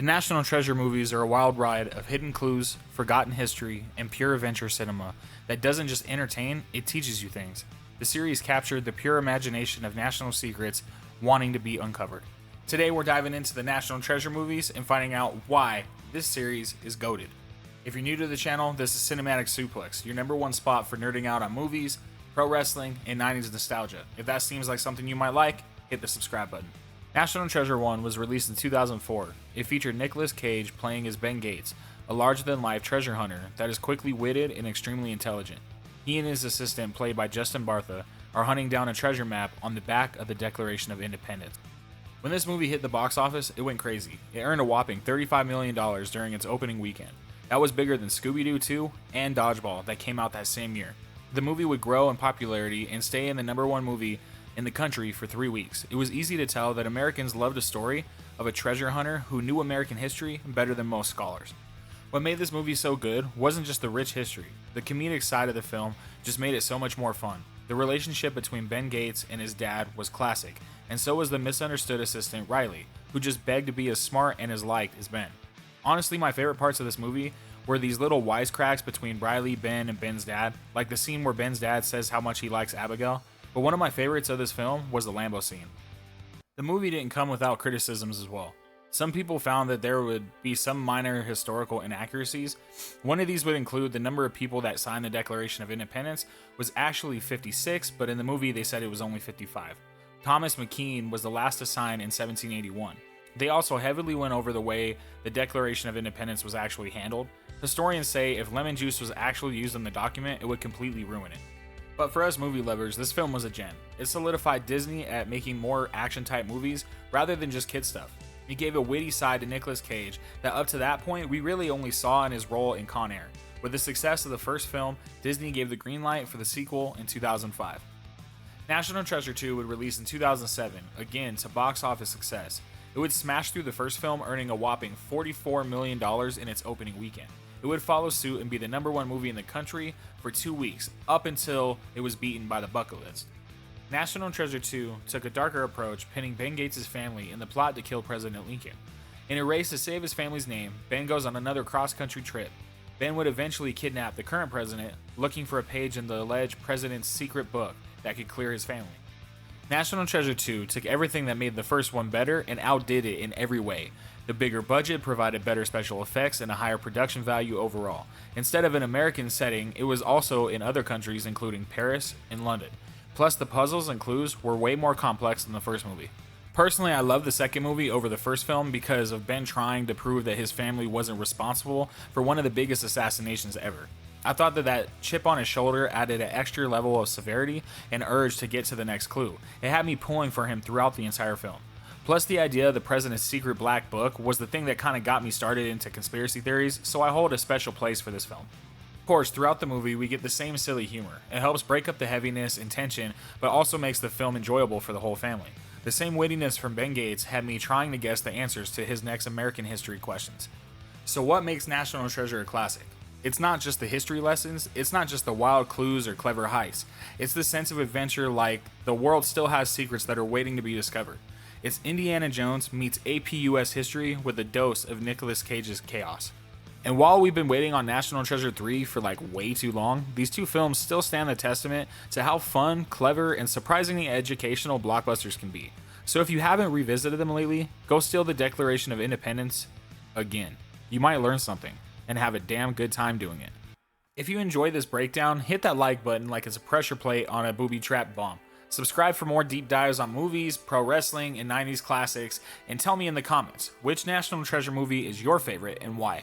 The National Treasure movies are a wild ride of hidden clues, forgotten history, and pure adventure cinema that doesn't just entertain, it teaches you things. The series captured the pure imagination of national secrets wanting to be uncovered. Today we're diving into the National Treasure movies and finding out why this series is goated. If you're new to the channel, this is Cinematic Suplex, your number one spot for nerding out on movies, pro wrestling, and 90s nostalgia. If that seems like something you might like, hit the subscribe button. National Treasure 1 was released in 2004. It featured Nicolas Cage playing as Ben Gates, a larger-than-life treasure hunter that is quickly witted and extremely intelligent. He and his assistant, played by Justin Bartha, are hunting down a treasure map on the back of the Declaration of Independence. When this movie hit the box office, it went crazy. It earned a whopping $35 million during its opening weekend. That was bigger than Scooby-Doo 2 and Dodgeball that came out that same year. The movie would grow in popularity and stay in the number one movie in the country for 3 weeks. It was easy to tell that Americans loved a story of a treasure hunter who knew American history better than most scholars. What made this movie so good wasn't just the rich history. The comedic side of the film just made it so much more fun. The relationship between Ben Gates and his dad was classic, and so was the misunderstood assistant Riley, who just begged to be as smart and as liked as Ben. Honestly, my favorite parts of this movie were these little wisecracks between Riley, Ben, and Ben's dad, like the scene where Ben's dad says how much he likes Abigail. But one of my favorites of this film was the Lambo scene. The movie didn't come without criticisms as well. Some people found that there would be some minor historical inaccuracies. One of these would include the number of people that signed the Declaration of Independence was actually 56, but in the movie they said it was only 55. Thomas McKean was the last to sign in 1781. They also heavily went over the way the Declaration of Independence was actually handled. Historians say if lemon juice was actually used in the document, it would completely ruin it. But for us movie lovers, this film was a gem. It solidified Disney at making more action-type movies rather than just kid stuff. It gave a witty side to Nicolas Cage that up to that point we really only saw in his role in Con Air. With the success of the first film, Disney gave the green light for the sequel in 2005. National Treasure 2 would release in 2007, again to box office success. It would smash through the first film, earning a whopping $44 million in its opening weekend. It would follow suit and be the number one movie in the country for 2 weeks, up until it was beaten by The Bucket List. National Treasure 2 took a darker approach, pinning Ben Gates' family in the plot to kill President Lincoln. In a race to save his family's name, Ben goes on another cross-country trip. Ben would eventually kidnap the current president, looking for a page in the alleged president's secret book that could clear his family. National Treasure 2 took everything that made the first one better and outdid it in every way. The bigger budget provided better special effects and a higher production value overall. Instead of an American setting, it was also in other countries including Paris and London. Plus, the puzzles and clues were way more complex than the first movie. Personally, I love the second movie over the first film because of Ben trying to prove that his family wasn't responsible for one of the biggest assassinations ever. I thought that chip on his shoulder added an extra level of severity and urge to get to the next clue. It had me pulling for him throughout the entire film. Plus, the idea of the president's secret black book was the thing that kind of got me started into conspiracy theories, so I hold a special place for this film. Of course, throughout the movie, we get the same silly humor. It helps break up the heaviness and tension, but also makes the film enjoyable for the whole family. The same wittiness from Ben Gates had me trying to guess the answers to his next American history questions. So what makes National Treasure a classic? It's not just the history lessons, it's not just the wild clues or clever heists. It's the sense of adventure, like the world still has secrets that are waiting to be discovered. It's Indiana Jones meets AP US history with a dose of Nicolas Cage's chaos. And while we've been waiting on National Treasure 3 for way too long, these two films still stand the testament to how fun, clever, and surprisingly educational blockbusters can be. So if you haven't revisited them lately, go steal the Declaration of Independence again. You might learn something and have a damn good time doing it. If you enjoyed this breakdown, hit that like button like it's a pressure plate on a booby-trapped bomb. Subscribe for more deep dives on movies, pro wrestling, and 90s classics, and tell me in the comments which National Treasure movie is your favorite and why.